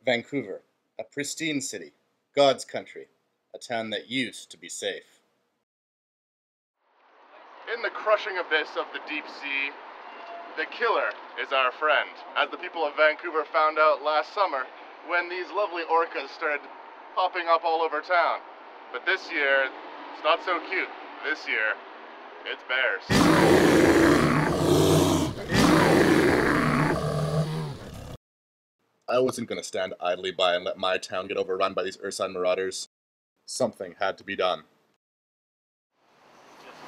Vancouver, a pristine city, God's country, a town that used to be safe. In the crushing abyss of the deep sea, the killer is our friend, as the people of Vancouver found out last summer when these lovely orcas started popping up all over town. But this year, it's not so cute. This year, it's bears. I wasn't going to stand idly by and let my town get overrun by these ursine marauders. Something had to be done.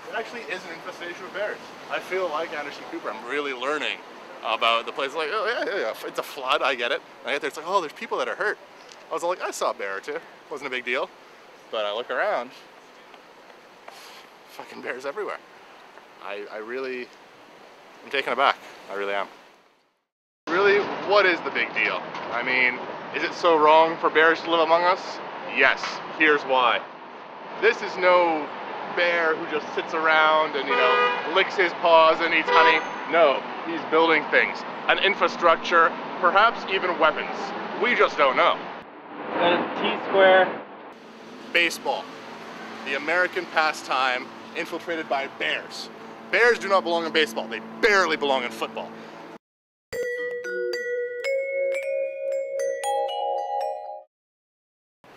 It actually is an infestation of bears. I feel like Anderson Cooper. I'm really learning about the place. Like, oh yeah, it's a flood. I get it. And I get there. It's like, oh, there's people that are hurt. I was like, I saw a bear or two. Wasn't a big deal. But I look around. Fucking bears everywhere. I'm taken aback. I really am. Really, what is the big deal? I mean, is it so wrong for bears to live among us? Yes. Here's why. This is no bear who just sits around and, licks his paws and eats honey. No, he's building things. An infrastructure, perhaps even weapons. We just don't know. Got a T-square. Baseball. The American pastime infiltrated by bears. Bears do not belong in baseball. They barely belong in football.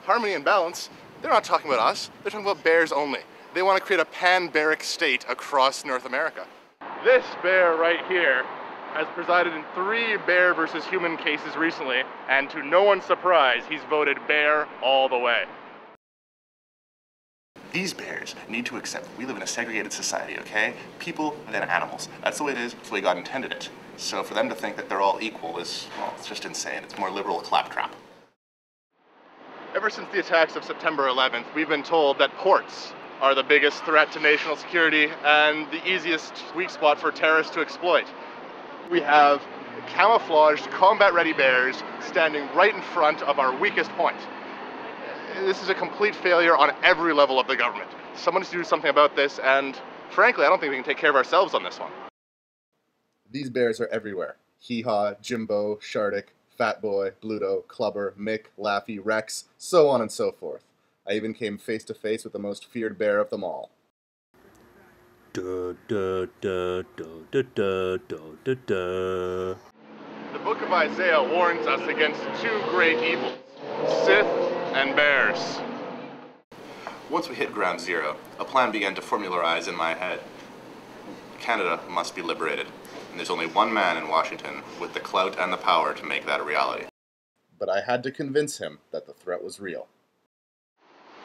Harmony and balance, they're not talking about us. They're talking about bears only. They want to create a pan-bearic state across North America. This bear right here has presided in 3 bear versus human cases recently, and to no one's surprise, he's voted bear all the way. These bears need to accept we live in a segregated society, okay? People, then animals. That's the way it is, it's the way God intended it. So for them to think that they're all equal is, well, it's just insane. It's more liberal claptrap. Ever since the attacks of September 11th, we've been told that ports are the biggest threat to national security and the easiest weak spot for terrorists to exploit. We have camouflaged, combat-ready bears standing right in front of our weakest point. This is a complete failure on every level of the government. Someone needs to do something about this, and frankly, I don't think we can take care of ourselves on this one. These bears are everywhere. Hee-Haw, Jimbo, Shardik, Fat Boy, Bluto, Clubber, Mick, Laffy, Rex, so on and so forth. I even came face to face with the most feared bear of them all. The book of Isaiah warns us against 2 great evils, Sith and bears. Once we hit ground zero, a plan began to formularize in my head. Canada must be liberated, and there's only one man in Washington with the clout and the power to make that a reality. But I had to convince him that the threat was real.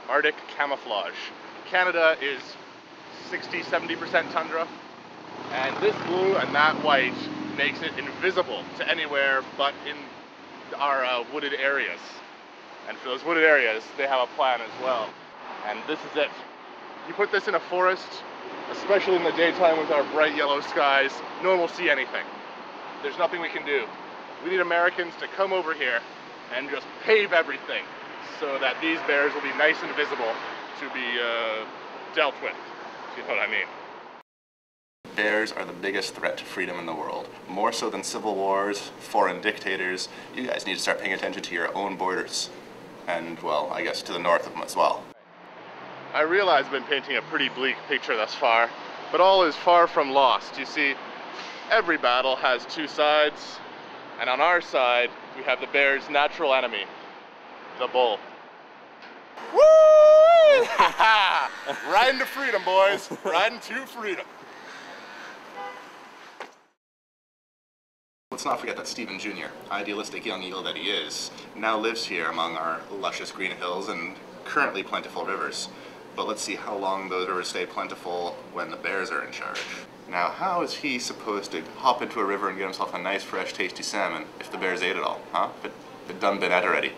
Arctic camouflage. Canada is 60–70% tundra, and this blue and that white makes it invisible to anywhere but in our wooded areas. And for those wooded areas, they have a plan as well. And this is it. You put this in a forest, especially in the daytime with our bright yellow skies, no one will see anything. There's nothing we can do. We need Americans to come over here and just pave everything so that these bears will be nice and visible to be dealt with, if you know what I mean. Bears are the biggest threat to freedom in the world. More so than civil wars, foreign dictators. You guys need to start paying attention to your own borders. And, well, I guess to the north of them as well. I realize I've been painting a pretty bleak picture thus far, but all is far from lost. You see, every battle has 2 sides, and on our side, we have the bear's natural enemy, the bull. Woo! Riding to freedom, boys. Riding to freedom. Let's not forget that Stephen Jr., idealistic young eagle that he is, now lives here among our luscious green hills and currently plentiful rivers. But let's see how long those rivers stay plentiful when the bears are in charge. Now, how is he supposed to hop into a river and get himself a nice, fresh, tasty salmon if the bears ate it all, huh? If it done been at already?